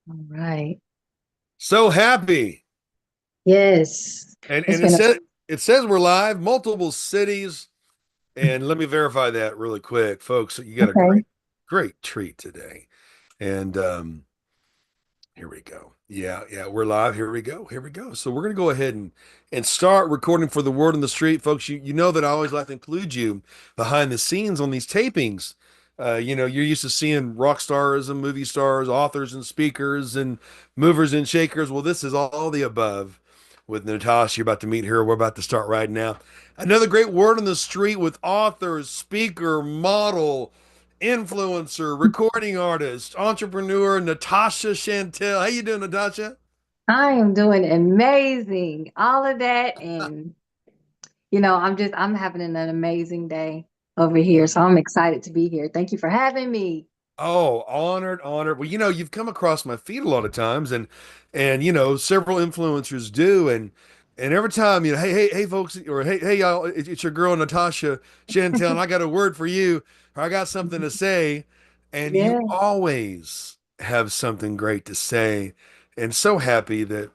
All right. So happy. Yes. And It's and been a it says we're live, multiple cities. And let me verify that really quick, folks. You got a okay. great treat today. And here we go. Yeah, we're live. Here we go. So we're gonna go ahead and start recording for the word on the street, folks. You know that I always like to include you behind the scenes on these tapings. You're used to seeing rock stars and movie stars, authors and speakers and movers and shakers. Well, this is all the above with Natasha. You're about to meet her. We're about to start right now. Another great word on the street with author, speaker, model, influencer, recording artist, entrepreneur, Natasha Shantel. How you doing, Natasha? I am doing amazing. All of that. And, I'm having an amazing day over here. So I'm excited to be here. Thank you for having me. Oh, honored, honored. Well, you've come across my feed a lot of times, and several influencers do, and every time, hey, folks, or hey, y'all, it's your girl Natasha Shantel, and I got a word for you, or I got something to say, and you Yeah. always have something great to say, and so happy that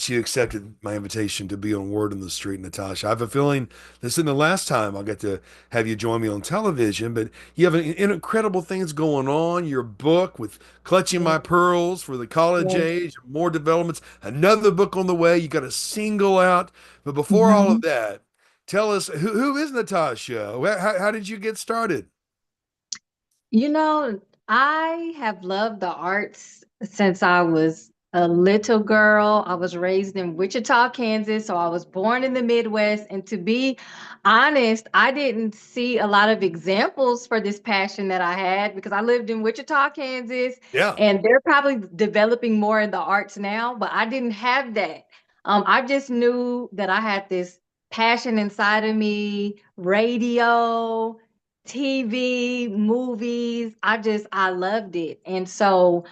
you accepted my invitation to be on Word on the Street, Natasha. I have a feeling this isn't the last time I'll get to have you join me on television, but you have incredible things going on. Your book with Clutching Yeah. My Pearls for the college Yeah. age, more developments, another book on the way. You got a single out. But before all of Mhm. that, tell us who is Natasha? How did you get started? You know, I have loved the arts since I was a little girl. I was raised in Wichita, Kansas, so I was born in the Midwest. And to be honest, I didn't see a lot of examples for this passion that I had because I lived in Wichita, Kansas, Yeah. and they're probably developing more in the arts now, but I didn't have that. I just knew that I had this passion inside of me, radio, TV, movies. I loved it. And so,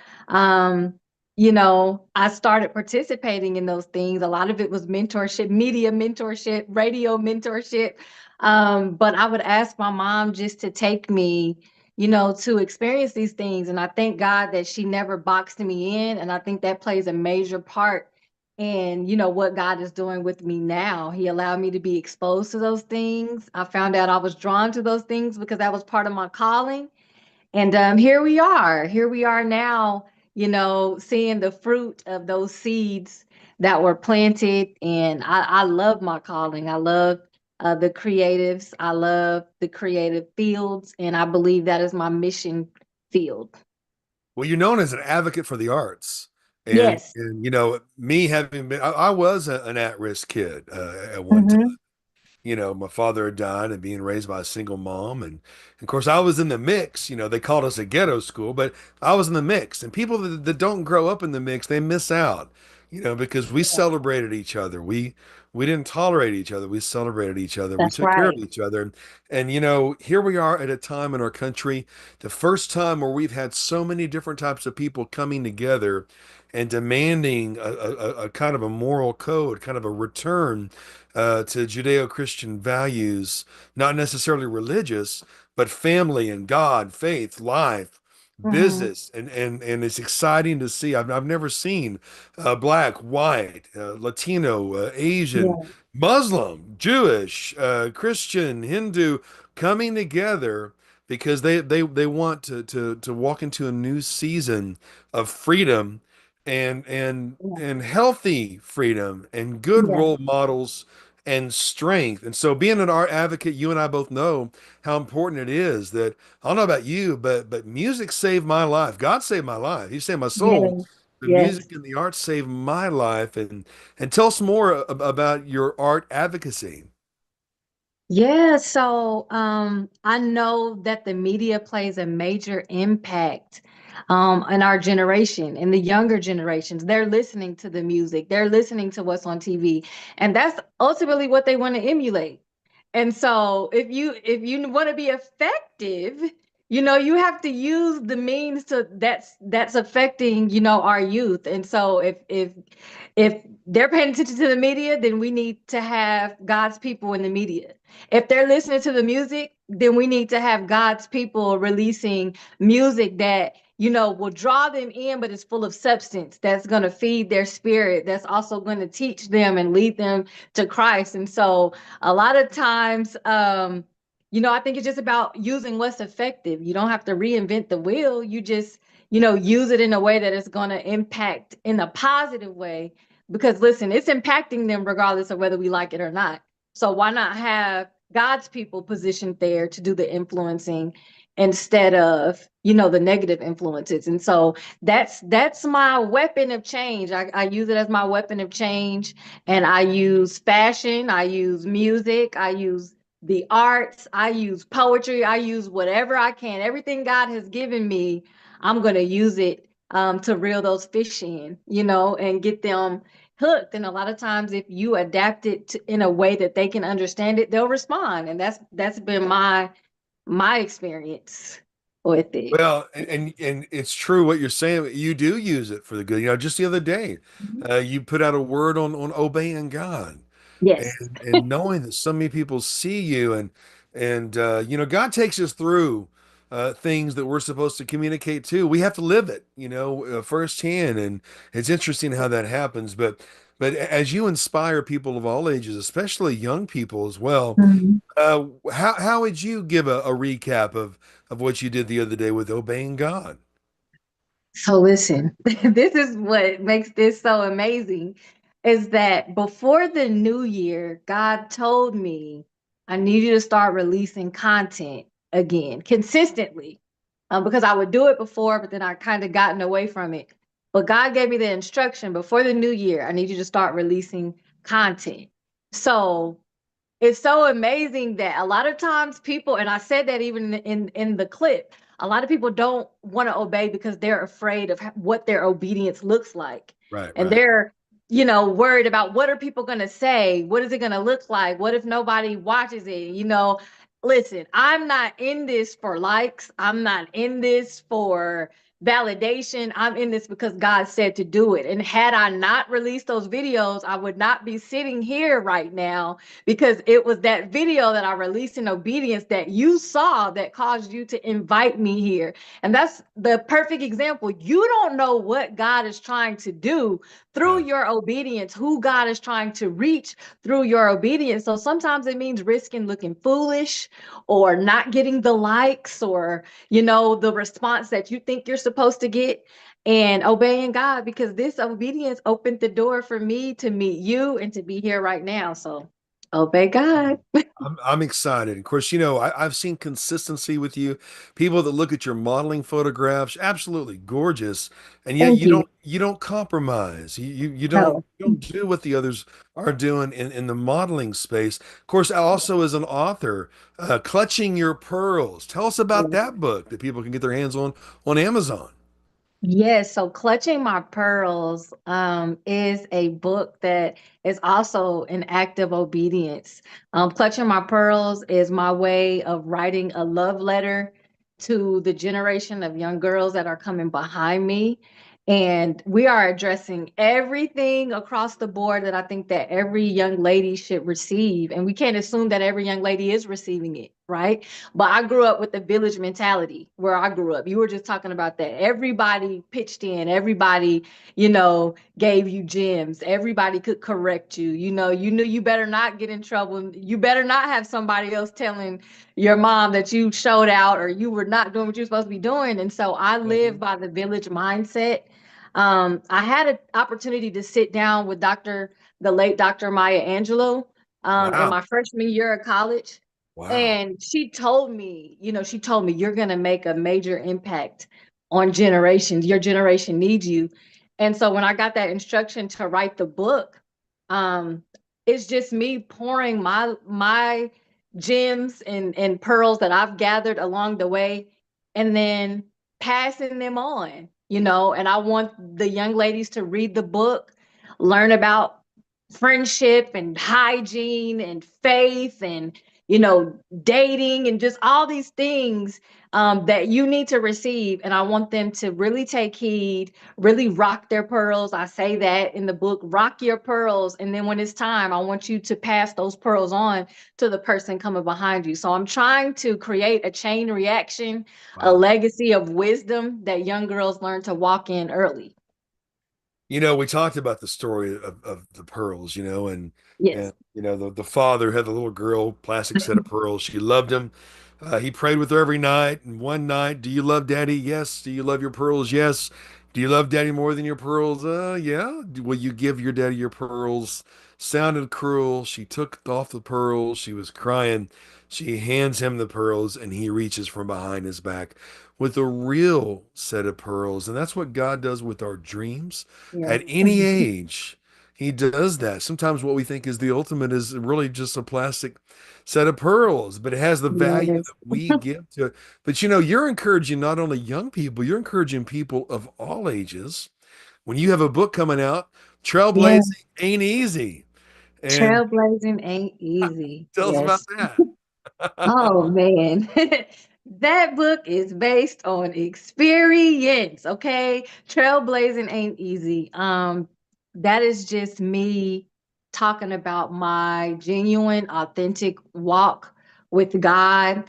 I started participating in those things. A lot of it was mentorship, media mentorship, radio mentorship. But I would ask my mom just to take me, to experience these things. And I thank God that she never boxed me in. And I think that plays a major part in what God is doing with me now. He allowed me to be exposed to those things. I found out I was drawn to those things because that was part of my calling. And here we are now, seeing the fruit of those seeds that were planted. And I love my calling. I love the creatives. I love the creative fields, and I believe that is my mission field. Well, you're known as an advocate for the arts. Yes. And me having been, I was an at-risk kid at one time. Hmm. My father had died and being raised by a single mom. And of course, I was in the mix. They called us a ghetto school, but I was in the mix. And people that don't grow up in the mix, they miss out, because we Yeah, celebrated each other. We didn't tolerate each other. We celebrated each other. We that's took care of right. each other. And, here we are at a time in our country, the first time where we've had so many different types of people coming together and demanding a kind of a moral code, kind of a return to Judeo-Christian values, not necessarily religious, but family and God, faith, life, Hmm. business, and it's exciting to see. I've never seen black, white, Latino, Asian, Yeah, Muslim, Jewish, Christian, Hindu coming together because they want to walk into a new season of freedom yeah, and healthy freedom and good yeah, role models and strength. And so being an art advocate, you and I both know how important it is that I don't know about you, but music saved my life. God saved my life. He saved my soul. yeah, The music yes. and the art saved my life. And tell us more about your art advocacy. Yeah, so I know that the media plays a major impact in our generation, in the younger generations. They're listening to the music, they're listening to what's on TV, and that's ultimately what they want to emulate. And so if you want to be effective, you have to use the means to that's affecting, our youth. And so if they're paying attention to the media, then we need to have God's people in the media. If they're listening to the music, then we need to have God's people releasing music that will draw them in, but it's full of substance that's going to feed their spirit, that's also going to teach them and lead them to Christ. And so a lot of times, I think it's just about using what's effective. You don't have to reinvent the wheel. You just, use it in a way that is going to impact in a positive way. Because listen, it's impacting them regardless of whether we like it or not. So why not have God's people positioned there to do the influencing instead of, the negative influences? And so that's my weapon of change. I use it as my weapon of change. And I use fashion, I use music, I use the arts, I use poetry, I use whatever I can. Everything God has given me, I'm going to use it to reel those fish in, and get them hooked. And a lot of times, if you adapt it in a way that they can understand it, they'll respond. And that's been my experience with it. Well, and it's true what you're saying. You do use it for the good. Just the other day, you put out a word on obeying God, Yes. and knowing that so many people see you, and God takes us through things that we're supposed to communicate to. We have to live it, firsthand, and it's interesting how that happens. But as you inspire people of all ages, especially young people as well, Mhm. how would you give a recap of what you did the other day with obeying God? So listen, this is what makes this so amazing is that before the new year, God told me, I need you to start releasing content again consistently. Because I would do it before, but then I kind of gotten away from it. But God gave me the instruction before the new year, I need you to start releasing content. So it's so amazing that a lot of times people, and I said that even in the clip, a lot of people don't want to obey because they're afraid of what their obedience looks like. Right, And right. they're, worried about what are people going to say? What is it going to look like? What if nobody watches it? Listen, I'm not in this for likes. I'm not in this for validation. I'm in this because God said to do it. And had I not released those videos, I would not be sitting here right now, because it was that video that I released in obedience that you saw that caused you to invite me here. And that's the perfect example. You don't know what God is trying to do through Yeah. your obedience, who God is trying to reach through your obedience. So sometimes it means risking looking foolish or not getting the likes or, the response that you think you're supposed to get, and obeying God, because this obedience opened the door for me to meet you and to be here right now. So obey God. I'm excited. Of course, I've seen consistency with you. People that look at your modeling photographs, absolutely gorgeous, and yet Thank you. you don't compromise. No. You don't do what the others are doing in the modeling space. Of course, also as an author, Clutching Your Pearls. Tell us about that book that people can get their hands on Amazon. Yes, so Clutching My Pearls is a book that is also an act of obedience. Clutching My Pearls is my way of writing a love letter to the generation of young girls that are coming behind me. And we are addressing everything across the board that I think that every young lady should receive. And we can't assume that every young lady is receiving it, right? But I grew up with the village mentality where I grew up. You were just talking about that. Everybody pitched in, everybody, gave you gems. Everybody could correct you. You knew you better not get in trouble. You better not have somebody else telling your mom that you showed out or you were not doing what you're supposed to be doing. And so I live Mhm. by the village mindset. I had an opportunity to sit down with the late Dr. Maya Angelou, in Wow. my freshman year of college. Wow. And she told me, you're going to make a major impact on generations. Your generation needs you. And so when I got that instruction to write the book, um, it's just me pouring my gems and pearls that I've gathered along the way, and then passing them on, and I want the young ladies to read the book, learn about friendship and hygiene and faith and dating and just all these things that you need to receive. And I want them to really take heed, really rock their pearls. I say that in the book, rock your pearls. And then when it's time, I want you to pass those pearls on to the person coming behind you. So I'm trying to create a chain reaction, a Wow. legacy of wisdom that young girls learn to walk in early. We talked about the story of the pearls, and Yes. the father had the little girl, plastic set of pearls. She loved him. He prayed with her every night. And one night, do you love daddy? Yes. Do you love your pearls? Yes. Do you love daddy more than your pearls? Yeah. Will you give your daddy your pearls? Sounded cruel. She took off the pearls. She was crying. She hands him the pearls, and he reaches from behind his back with a real set of pearls. And that's what God does with our dreams. Yes. At any age, he does that. Sometimes what we think is the ultimate is really just a plastic set of pearls, but it has the value Yes. that we give to it. But you're encouraging not only young people, you're encouraging people of all ages. When you have a book coming out, Yeah. Trailblazing ain't easy. And Trailblazing ain't easy. tell us about Yes. that. Oh man. That book is based on experience, okay? Trailblazing ain't easy. That is just me talking about my genuine, authentic walk with God,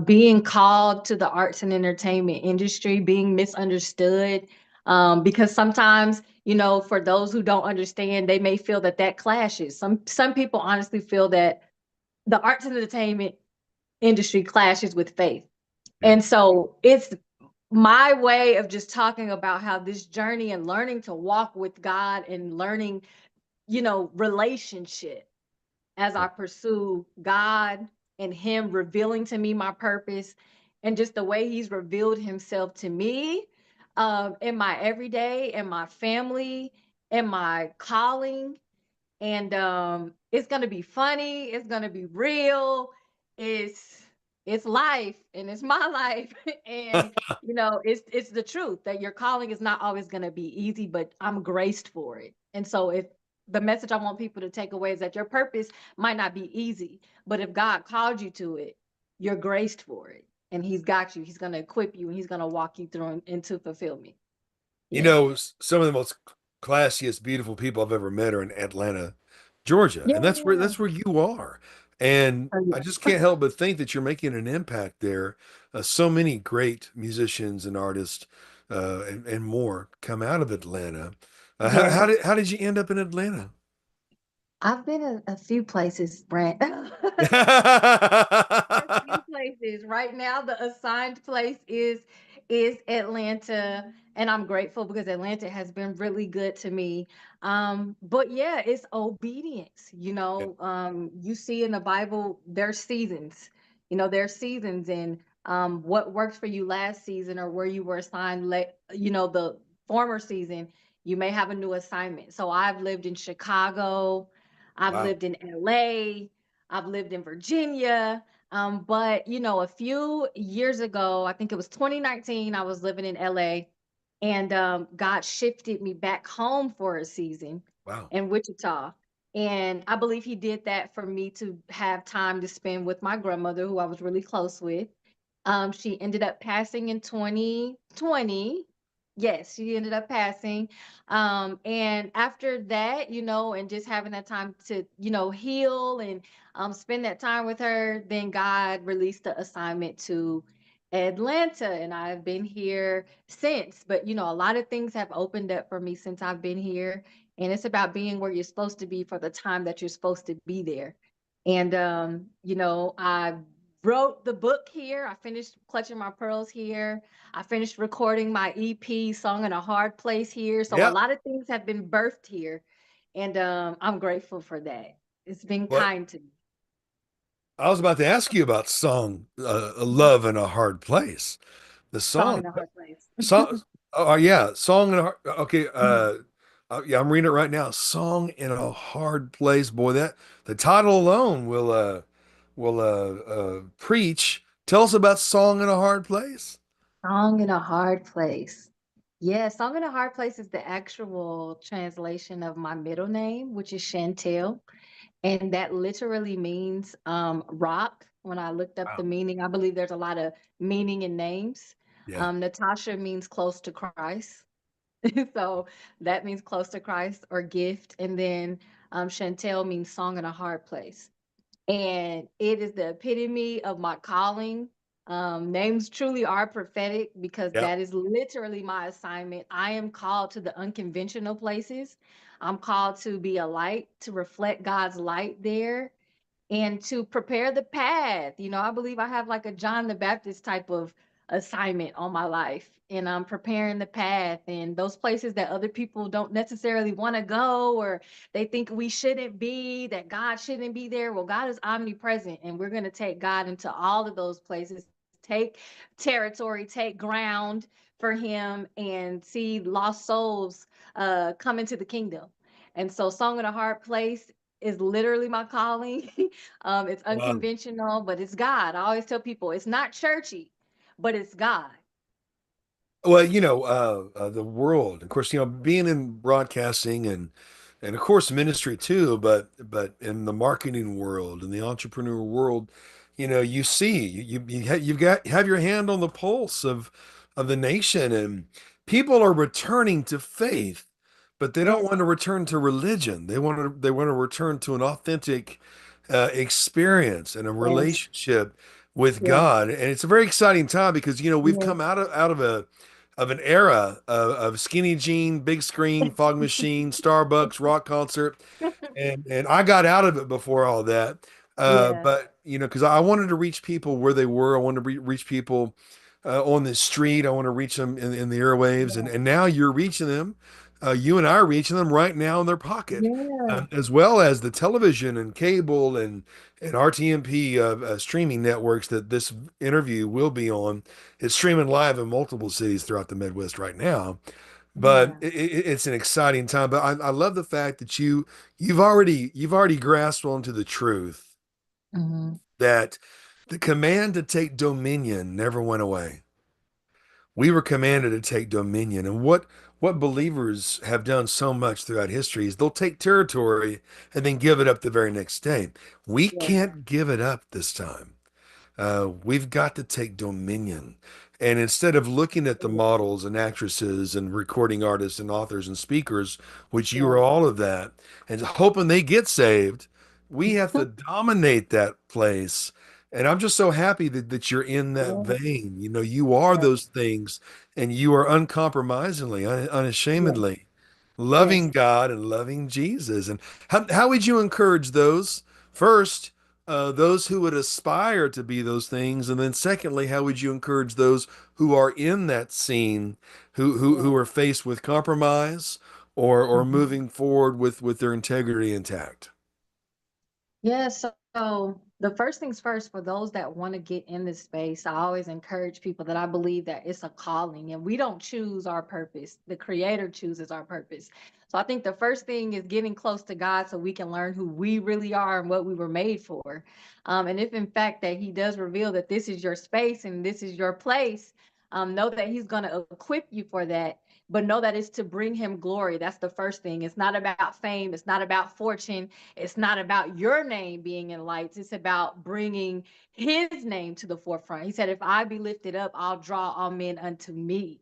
being called to the arts and entertainment industry, being misunderstood. Because sometimes, for those who don't understand, they may feel that that clashes. Some people honestly feel that the arts and entertainment industry clashes with faith. Yeah. And so it's my way of just talking about how this journey and learning to walk with God and learning, relationship as Yeah. I pursue God and Him revealing to me my purpose and just the way He's revealed Himself to me in my everyday, in my family, in my calling, and it's gonna be funny, it's gonna be real, it's it's life and it's my life. And it's the truth that your calling is not always gonna be easy, but I'm graced for it. And so if the message I want people to take away is that your purpose might not be easy, but if God called you to it, you're graced for it, and He's got you, He's gonna equip you, and He's gonna walk you through into fulfillment. Yeah. Some of the most classiest, beautiful people I've ever met are in Atlanta, Georgia, and that's where Yeah. that's where you are. And Oh, I yeah. just can't help but think that you're making an impact there. So many great musicians and artists, and more come out of Atlanta. How, Yes. how did you end up in Atlanta? I've been a few places, Brant. A few places. Right now, the assigned place is Atlanta, and I'm grateful because Atlanta has been really good to me. But yeah, it's obedience. You see in the Bible, there's seasons. There's seasons, and what works for you last season or where you were assigned, the former season, you may have a new assignment. So I've lived in Chicago, I've Wow. lived in LA, I've lived in Virginia. But a few years ago, I think it was 2019, I was living in LA, and God shifted me back home for a season Wow. in Wichita. And I believe He did that for me to have time to spend with my grandmother, who I was really close with. She ended up passing in 2020. Yes, she ended up passing. And after that, and just having that time to, heal and spend that time with her, then God released the assignment to Atlanta, and I've been here since. But a lot of things have opened up for me since I've been here, and it's about being where you're supposed to be for the time that you're supposed to be there. And I wrote the book here. I finished Clutching My Pearls here. I finished recording my EP, Song in a Hard Place here. So a Yeah. lot of things have been birthed here. And I'm grateful for that. It's been What kind to me. I was about to ask you about song, "A Mhm. Love in a Hard Place." The Song song. in a Hard Place. Song, oh yeah, song in a hard, okay. Yeah, I'm reading it right now. Song in a hard place, boy. That the title alone will preach. Tell us about song in a hard place. Song in a Hard Place. Yeah, Song in a Hard Place is the actual translation of my middle name, which is Chantel. And that literally means rock. When I looked up the Wow. meaning, I believe there's a lot of meaning in names. Yeah. Natasha means close to Christ. So that means close to Christ or gift. And then Chantel means song in a hard place. And it is the epitome of my calling. Names truly are prophetic because Yep. that is literally my assignment. I am called to the unconventional places. I'm called to be a light, to reflect God's light there and to prepare the path. I believe I have like a John the Baptist type of assignment on my life, and I'm preparing the path and those places that other people don't necessarily want to go, or they think we shouldn't be, that God shouldn't be there. Well, God is omnipresent, and we're going to take God into all of those places, take territory, take ground for Him, and see lost souls come into the kingdom. And so, Song in a Hard Place is literally my calling. It's Wow. unconventional, but it's God. I always tell people it's not churchy, but it's God. Well, the world, of course, being in broadcasting and of course ministry too, but in the marketing world and the entrepreneur world, you see you've got have your hand on the pulse of the nation, and people are returning to faith, but they don't Yes, want to return to religion. They want to return to an authentic experience and a yes, relationship with yes, God. And it's a very exciting time because we've yes, come out of an era of skinny jean, big screen, fog machine, Starbucks, rock concert, and I got out of it before all that. yeah, But because I wanted to reach people where they were, I wanted to reach people on the street. I want to reach them in the airwaves, and yeah, now you're reaching them. You and I are reaching them right now in their pocket, yeah, as well as the television and cable and RTMP streaming networks that this interview will be on. It's streaming live in multiple cities throughout the Midwest right now. But yeah. it's an exciting time. But I love the fact that you've already grasped onto the truth Hmm. that the command to take dominion never went away. We were commanded to take dominion. And what believers have done so much throughout history is they'll take territory and then give it up the very next day. We Yes, can't give it up this time. We've got to take dominion. And instead of looking at the yes, models and actresses and recording artists and authors and speakers, which you are yes. all of that, and hoping they get saved, we have to dominate that place. And I'm just so happy that you're in that Yes, vein. You are yes, those things, and you are uncompromisingly, yes, unashamedly yes. loving God and loving Jesus. And how would you encourage those? First, those who would aspire to be those things, and then secondly, how would you encourage those who are in that scene, who Yes. are faced with compromise or Mhm. moving forward with their integrity intact? Yeah, so the first things first, for those that want to get in this space, I always encourage people that I believe that it's a calling and we don't choose our purpose. The creator chooses our purpose. So I think the first thing is getting close to God so we can learn who we really are and what we were made for. And if in fact that he does reveal that this is your space and this is your place, know that he's going to equip you for that, but know that it's to bring him glory. That's the first thing. It's not about fame. It's not about fortune. It's not about your name being in lights. It's about bringing his name to the forefront. He said, if I be lifted up, I'll draw all men unto me.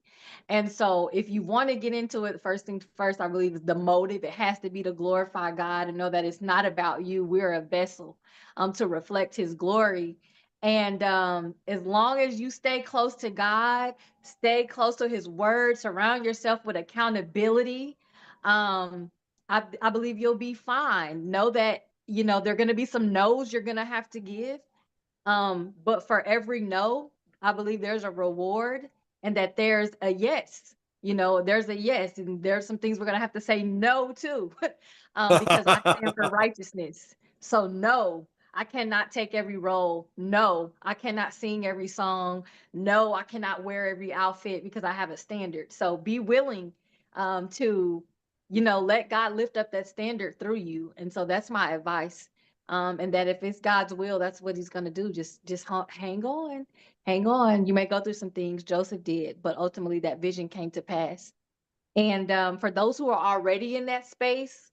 And so if you want to get into it, first thing first, I believe is the motive. It has to be to glorify God and know that it's not about you. We're a vessel to reflect his glory. And as long as you stay close to God, stay close to his word, surround yourself with accountability. Um, I believe you'll be fine. Know that, there are going to be some no's you're going to have to give. But for every no, I believe there's a reward and that there's a yes. There's a yes, and there's some things we're gonna have to say no to, because I stand for righteousness. So no, I cannot take every role. No, I cannot sing every song. No, I cannot wear every outfit because I have a standard. So be willing to, let God lift up that standard through you. And so that's my advice, and that if it's God's will, that's what he's going to do. Just hang on, hang on. You may go through some things. Joseph did, but ultimately that vision came to pass. And for those who are already in that space,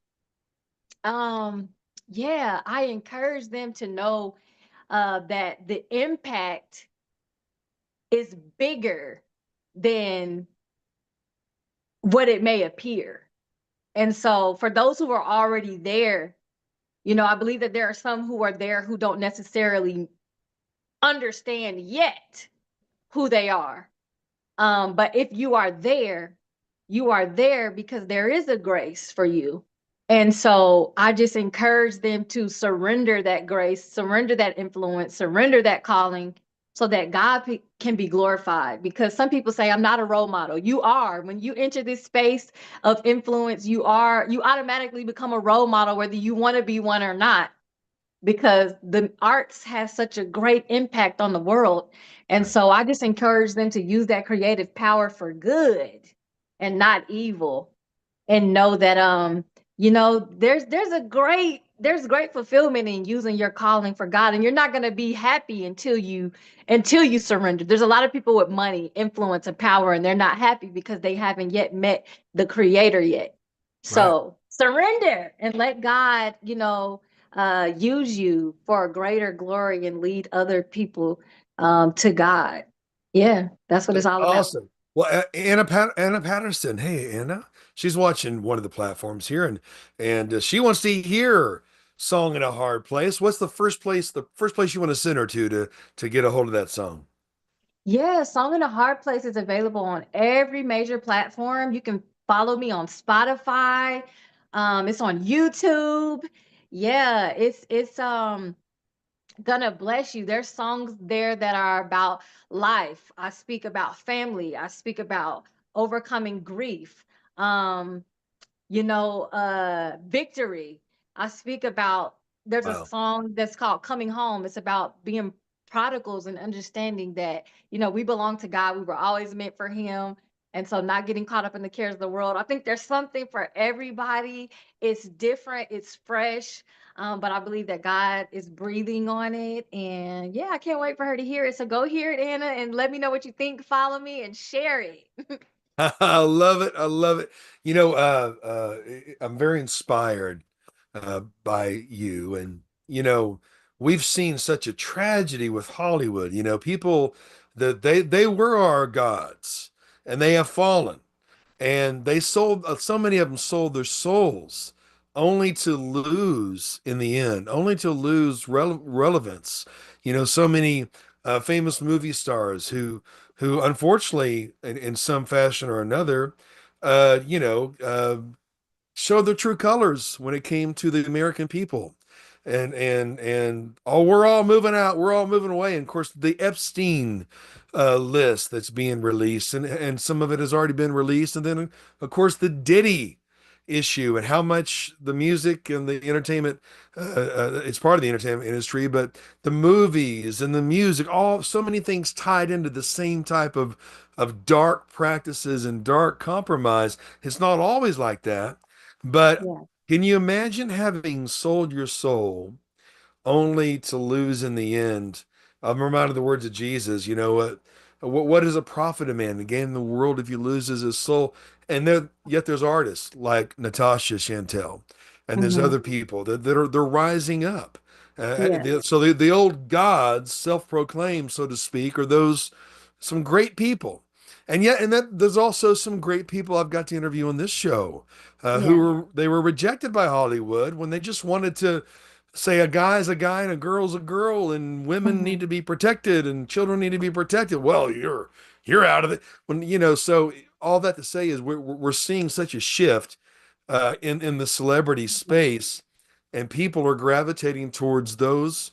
Yeah, I encourage them to know that the impact is bigger than what it may appear. And so, for those who are already there, I believe that there are some who are there who don't necessarily understand yet who they are. But if you are there because there is a grace for you. And so I just encourage them to surrender that grace, surrender that influence, surrender that calling so that can be glorified. Because some people say, I'm not a role model. You are. When you enter this space of influence, you automatically become a role model, whether you want to be one or not, because the arts has such a great impact on the world. And Right. so I just encourage them to use that creative power for good and not evil, and know that there's great fulfillment in using your calling for God, and you're not going to be happy until you surrender. There's a lot of people with money, influence, and power, and they're not happy because they haven't yet met the creator yet. Right. So surrender and let God, use you for a greater glory and lead other people to God. Yeah, that's what it's That's all about. awesome. Well, Anna Patterson. Hey, Anna. She's watching one of the platforms here, and she wants to hear "Song in a Hard Place." What's the first place you want to send her to get a hold of that song? Yeah, Song in a Hard Place is available on every major platform. You can follow me on Spotify. It's on YouTube. Yeah, it's gonna bless you. There's songs there that are about life. I speak about family. I speak about overcoming grief. Um, victory. I speak about, there's a Wow. song that's called Coming Home. It's about being prodigals and understanding that, we belong to God. We were always meant for Him. And so not getting caught up in the cares of the world. I think there's something for everybody. It's different, it's fresh. But I believe that God is breathing on it. And yeah, I can't wait for her to hear it. So go hear it, Anna, and let me know what you think. Follow me and share it. I love it. I love it. I'm very inspired by you, and we've seen such a tragedy with Hollywood. People that they were our gods, and they have fallen, and they sold so many of them sold their souls only to lose in the end, only to lose relevance. So many famous movie stars who unfortunately in some fashion or another uh you know uh showed their true colors when it came to the American people. And oh, we're all moving out, we're all moving away. And of course, the Epstein list that's being released, and some of it has already been released. And then, of course, the Diddy issue and how much the music and the entertainment it's part of the entertainment industry, but the movies and the music, all so many things tied into the same type of dark practices and dark compromise. It's not always like that, but Yeah. can you imagine having sold your soul only to lose in the end? I'm reminded of the words of Jesus. What is a profit a man to gain the world if he loses his soul? And yet there's artists like Natasha Shantel, and there's Hmm. other people they're rising up. Yeah. So the old gods, self-proclaimed, so to speak, are those some great people. And yet, and that there's also some great people I've got to interview on this show, who Yeah. were rejected by Hollywood when they just wanted to say a guy's a guy and a girl's a girl and women need Hmm. to be protected and children need to be protected. Well, you're out of it. So all that to say is we're seeing such a shift in the celebrity space, and people are gravitating towards those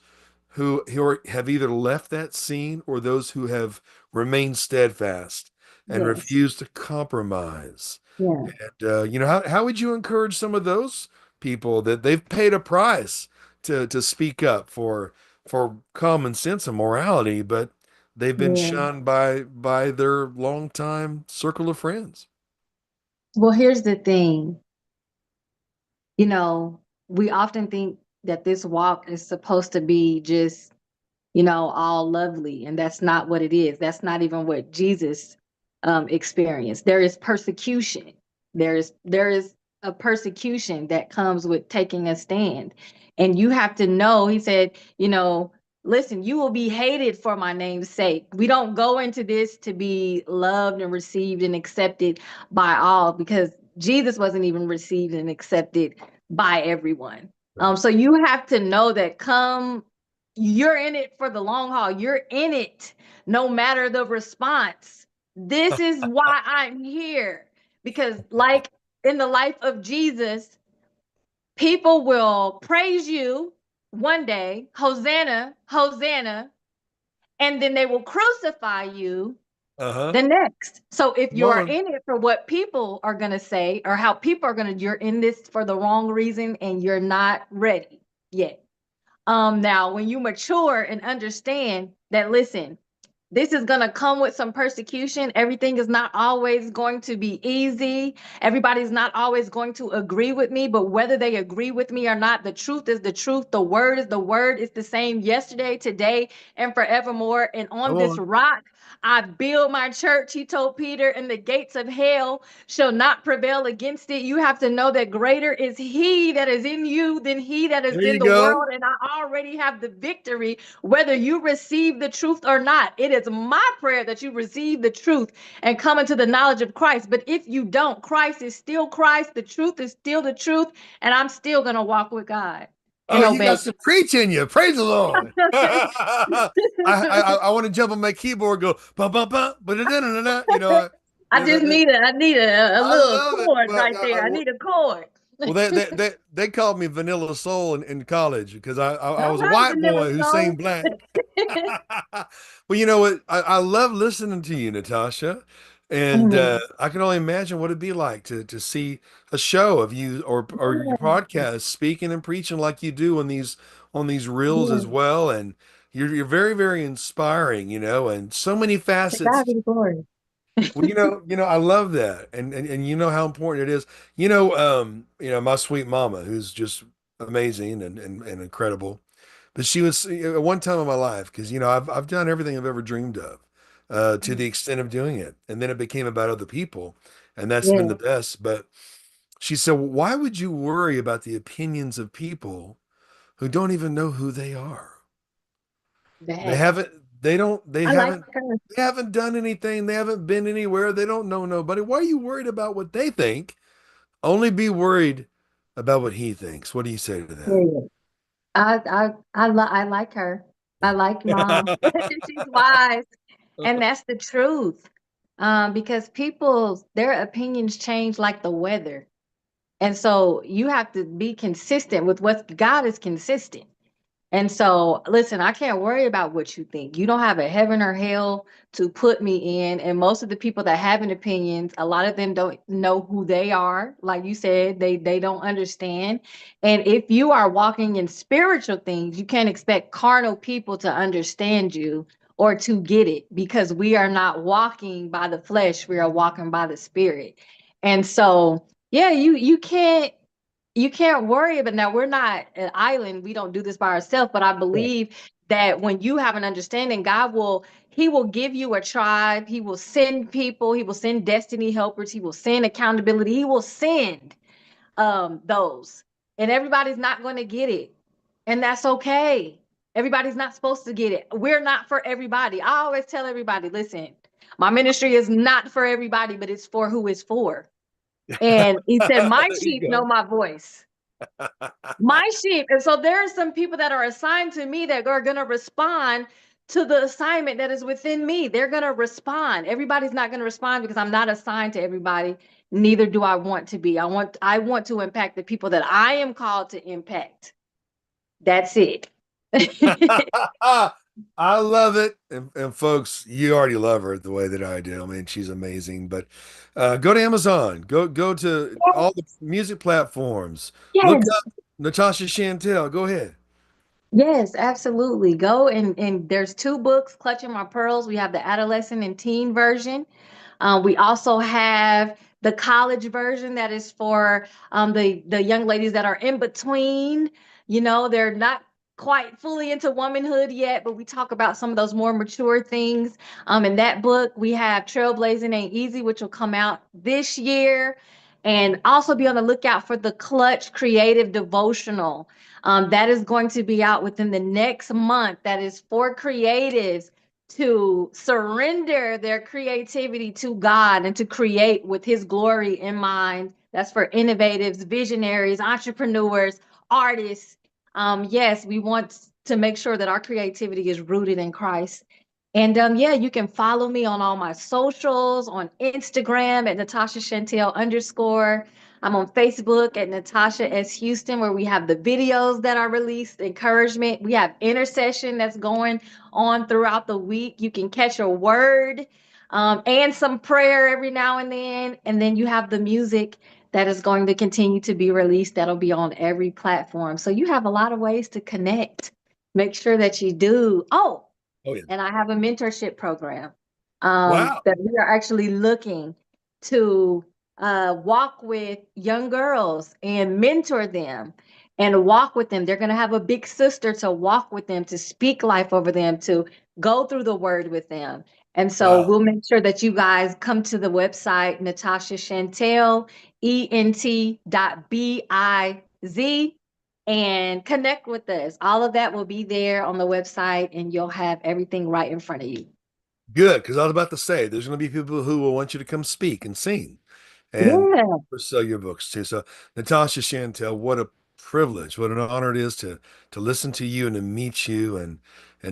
have either left that scene or those who have remained steadfast and Yes. refused to compromise. Yeah. And how would you encourage some of those people that they've paid a price to speak up for common sense and morality, but they've been Yeah. shunned by their longtime circle of friends? Well, here's the thing. You know, we often think that this walk is supposed to be just, all lovely, and that's not what it is. That's not even what Jesus experienced. There is persecution. There is of persecution that comes with taking a stand. And you have to know, he said, listen, you will be hated for my name's sake. We don't go into this to be loved and received and accepted by all, because Jesus wasn't even received and accepted by everyone. Right. So you have to know that you're in it for the long haul. You're in it no matter the response. This is why I'm here. Because, like in the life of Jesus, people will praise you one day, Hosanna, Hosanna, and then they will crucify you Uh-huh. the next. So if Come you're on. in it for what people are going to say or how people are going to, you're in this for the wrong reason and you're not ready yet. Now, when you mature and understand that, listen, this is going to come with some persecution. Everything is not always going to be easy. Everybody's not always going to agree with me, but whether they agree with me or not, the truth is the truth. The word is the word. It's the same yesterday, today, and forevermore. And Come on this on. rock, I build my church, he told Peter, and the gates of hell shall not prevail against it. You have to know that greater is he that is in you than he that is There in you the go. world. And I already have the victory, whether you receive the truth or not. It is my prayer that you receive the truth and come into the knowledge of Christ. But if you don't, Christ is still Christ. The truth is still the truth. And I'm still going to walk with God Oh, and you obey. got some preach in you. Praise the Lord. I want to jump on my keyboard, go ba ba ba ba da da da da. I just need a I little love it. chord right there. I need a chord. Well, they called me Vanilla Soul in college because I All was a right, white Vanilla boy who sang Soul. black. Well, you know what? I love listening to you, Natasha, and Mhm. I can only imagine what it'd be like to see a show of you or your podcast speaking and preaching like you do on these reels Yeah, as well. And you're very very inspiring, and so many to God facets. be the glory. Well, I love that, and you know how important it is. My sweet mama, who's just amazing and incredible. But she was at one time in my life, because I've done everything I've ever dreamed of, to the extent of doing it, and then it became about other people, and that's been Yeah, the best. But she said, "Why would you worry about the opinions of people who don't even know who they are? They that. haven't, they don't, I like her. they haven't done anything. They haven't been anywhere. They don't know nobody. Why are you worried about what they think? Only be worried about what he thinks." What do you say to that? Yeah. I like her. I like mom. She's wise. And that's the truth. Because their opinions change like the weather. And so you have to be consistent with what God is consistent. And so, listen, I can't worry about what you think. You don't have a heaven or hell to put me in. And most of the people that have an opinions, a lot of them don't know who they are. Like you said, they don't understand. And if you are walking in spiritual things, you can't expect carnal people to understand you or to get it, because we are not walking by the flesh, we are walking by the spirit. And so, yeah, you can't worry about. Now, we're not an island, we don't do this by ourselves, but I believe that when you have an understanding, he will give you a tribe, he will send people, he will send destiny helpers, he will send accountability, he will send those. And everybody's not going to get it, and that's okay. Everybody's not supposed to get it. We're not for everybody. I always tell everybody, listen, my ministry is not for everybody, but it's for who it's for. And he said, my There you sheep know go. my voice. My sheep. And so there are some people that are assigned to me that are going to respond to the assignment that is within me. They're going to respond. Everybody's not going to respond because I'm not assigned to everybody. Neither do I want to be. I want to impact the people that I am called to impact. That's it. I love it. And folks, you already love her the way that I do. I mean, she's amazing. But go to Amazon. Go to all the music platforms. Look Yes. up Natasha Shantel. Go ahead. Yes, absolutely. Go and there's two books, Clutching My Pearls. We have the adolescent and teen version. We also have the college version that is for the young ladies that are in between. They're not quite fully into womanhood yet, but we talk about some of those more mature things. In that book, we have Trailblazing Ain't Easy, which will come out this year. And also be on the lookout for the Clutch Creative Devotional. That is going to be out within the next month. That is for creatives to surrender their creativity to God and to create with His glory in mind. That's for innovatives, visionaries, entrepreneurs, artists. Yes, we want to make sure that our creativity is rooted in Christ. And yeah, you can follow me on all my socials on Instagram at Natasha Shantel _. I'm on Facebook at Natasha S. Houston, where we have the videos that are released, encouragement. We have intercession that's going on throughout the week. You can catch a word and some prayer every now and then. And then you have the music that is going to continue to be released. That'll be on every platform. So you have a lot of ways to connect. Make sure that you do. Oh, Oh yeah. and I have a mentorship program Wow. that we are actually looking to walk with young girls and mentor them and walk with them. They're going to have a big sister to walk with them, to speak life over them, to go through the word with them. And so Wow. we'll make sure that you guys come to the website, Natasha Shantel, ENT.biz, and connect with us. All of that will be there on the website, and you'll have everything right in front of you. Good, because I was about to say there's going to be people who will want you to come speak and sing and Yeah. sell your books too. So, Natasha Shantel, what a privilege, what an honor it is to listen to you and to meet you and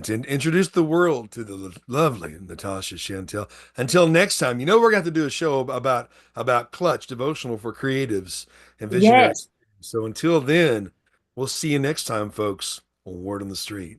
to introduce the world to the lovely Natasha Shantel. Until next time, you know we're going to have to do a show about Clutch devotional for creatives and Yes. visionaries. So until then, we'll see you next time, folks, on Word on the Street.